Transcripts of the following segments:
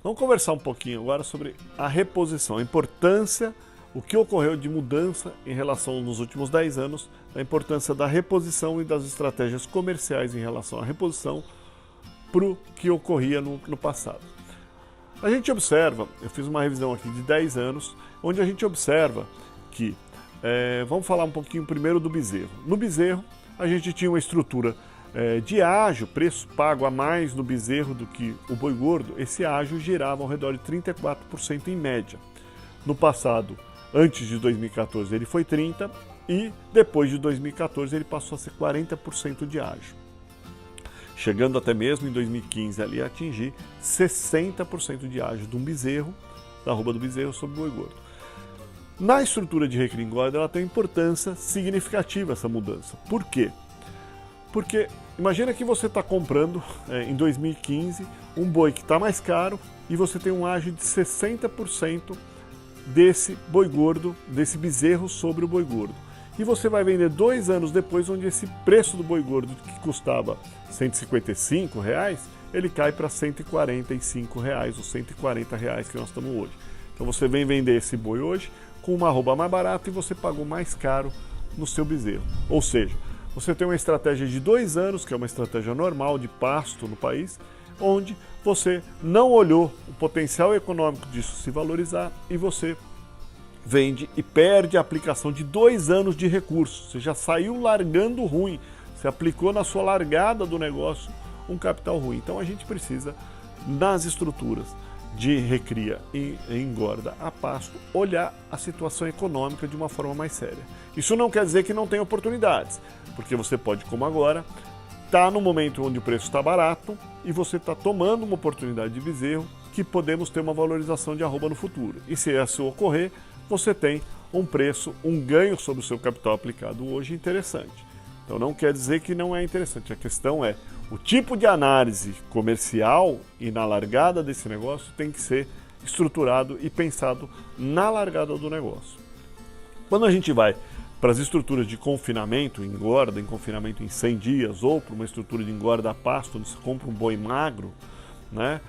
Vamos conversar um pouquinho agora sobre a reposição, a importância, o que ocorreu de mudança em relação nos últimos 10 anos, a importância da reposição e das estratégias comerciais em relação à reposição para o que ocorria no passado. A gente observa, eu fiz uma revisão aqui de 10 anos, onde a gente observa que, vamos falar um pouquinho primeiro do bezerro. No bezerro, a gente tinha uma estrutura de ágio, preço pago a mais no bezerro do que o boi gordo. Esse ágio girava ao redor de 34% em média. No passado, antes de 2014, ele foi 30% e depois de 2014 ele passou a ser 40% de ágio. Chegando até mesmo em 2015 ali a atingir 60% de ágio de um bezerro, da arroba do bezerro sobre o boi gordo. Na estrutura de recria e engorda, ela tem importância significativa essa mudança. Por quê? Porque imagina que você está comprando em 2015 um boi que está mais caro e você tem um ágio de 60% desse boi gordo, desse bezerro sobre o boi gordo. E você vai vender 2 anos depois, onde esse preço do boi gordo, que custava R$155, ele cai para R$145 ou R$140 que nós estamos hoje. Então você vem vender esse boi hoje com uma arroba mais barata e você pagou mais caro no seu bezerro. Ou seja, você tem uma estratégia de 2 anos, que é uma estratégia normal de pasto no país, onde você não olhou o potencial econômico disso se valorizar e você vende e perde a aplicação de 2 anos de recursos. Você já saiu largando ruim, você aplicou na sua largada do negócio um capital ruim. Então a gente precisa, nas estruturas de recria e engorda a pasto, olhar a situação econômica de uma forma mais séria. Isso não quer dizer que não tem oportunidades, porque você pode, como agora, estar no momento onde o preço está barato e você está tomando uma oportunidade de bezerro que podemos ter uma valorização de arroba no futuro. E se isso ocorrer, você tem um preço, um ganho sobre o seu capital aplicado hoje interessante. Então não quer dizer que não é interessante, a questão é o tipo de análise comercial e na largada desse negócio tem que ser estruturado e pensado na largada do negócio. Quando a gente vai para as estruturas de confinamento, engorda em confinamento em 100 dias ou para uma estrutura de engorda a pasto, onde você compra um boi magro, né?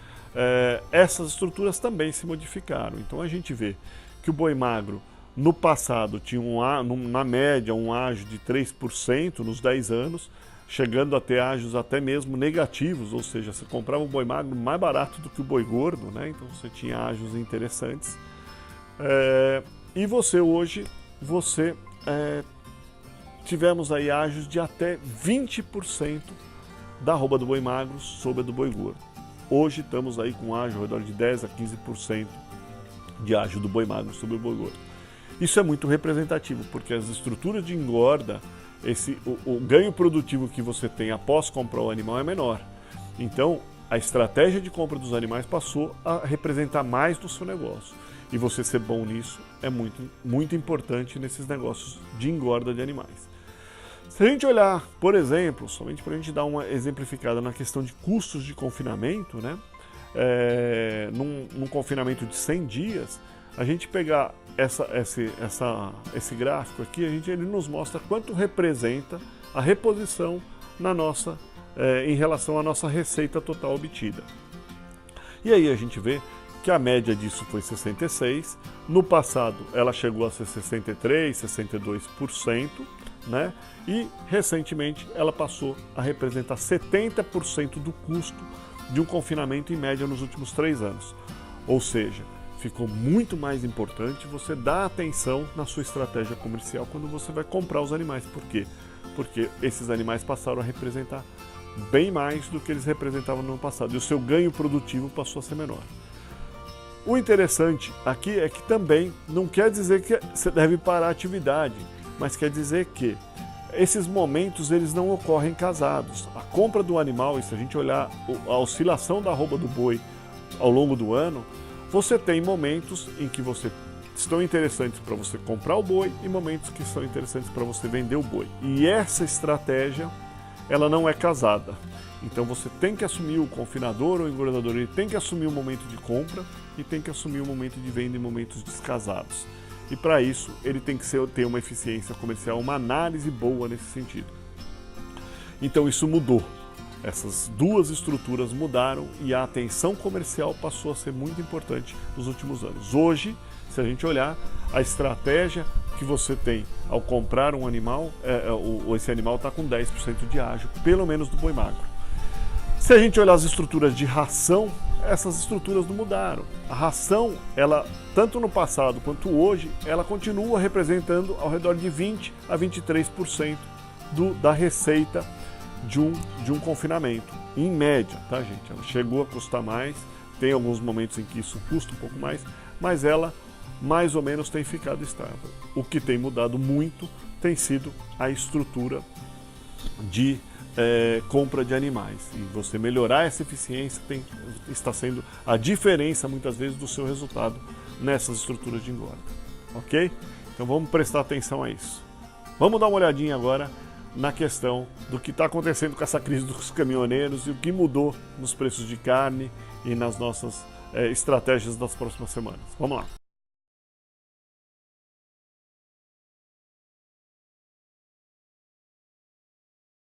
Essas estruturas também se modificaram. Então a gente vê que o boi magro no passado tinha na média um ágio de 3% nos 10 anos, chegando a ter ágios até mesmo negativos, ou seja, você comprava um boi magro mais barato do que o boi gordo, né? Então você tinha ágios interessantes. E você hoje, tivemos aí ágios de até 20% da arroba do boi magro sobre a do boi gordo. Hoje estamos aí com ágio ao redor de 10 a 15% de ágio do boi magro sobre o boi gordo. Isso é muito representativo, porque as estruturas de engorda, o ganho produtivo que você tem após comprar o animal é menor. Então, a estratégia de compra dos animais passou a representar mais do seu negócio. E você ser bom nisso é muito, muito importante nesses negócios de engorda de animais. Se a gente olhar, por exemplo, somente para a gente dar uma exemplificada na questão de custos de confinamento, né? Num confinamento de 100 dias, a gente pegar esse gráfico aqui, ele nos mostra quanto representa a reposição em relação à nossa receita total obtida. E aí a gente vê que a média disso foi 66%, no passado ela chegou a ser 63%, 62%, né? E recentemente ela passou a representar 70% do custo de um confinamento em média nos últimos 3 anos. Ou seja, ficou muito mais importante você dar atenção na sua estratégia comercial quando você vai comprar os animais. Por quê? Porque esses animais passaram a representar bem mais do que eles representavam no ano passado e o seu ganho produtivo passou a ser menor. O interessante aqui é que também não quer dizer que você deve parar a atividade, mas quer dizer que esses momentos eles não ocorrem casados. A compra do animal, e se a gente olhar a oscilação da arroba do boi ao longo do ano, você tem momentos em que estão interessantes para você comprar o boi e momentos que são interessantes para você vender o boi. E essa estratégia, ela não é casada. Então você tem que assumir, o confinador ou o engordador, ele tem que assumir o momento de compra e tem que assumir o momento de venda em momentos descasados. E para isso, ele tem que ter uma eficiência comercial, uma análise boa nesse sentido. Então isso mudou. Essas duas estruturas mudaram e a atenção comercial passou a ser muito importante nos últimos anos. Hoje, se a gente olhar, a estratégia que você tem ao comprar um animal, esse animal está com 10% de ágio, pelo menos do boi magro. Se a gente olhar as estruturas de ração, essas estruturas não mudaram. A ração, ela, tanto no passado quanto hoje, ela continua representando ao redor de 20 a 23% da receita de um confinamento, em média, tá, gente? Ela chegou a custar mais, tem alguns momentos em que isso custa um pouco mais, mas ela mais ou menos tem ficado estável. O que tem mudado muito tem sido a estrutura de compra de animais. E você melhorar essa eficiência está sendo a diferença, muitas vezes, do seu resultado nessas estruturas de engorda. Ok? Então vamos prestar atenção a isso. Vamos dar uma olhadinha agora na questão do que está acontecendo com essa crise dos caminhoneiros e o que mudou nos preços de carne e nas nossas estratégias das próximas semanas. Vamos lá.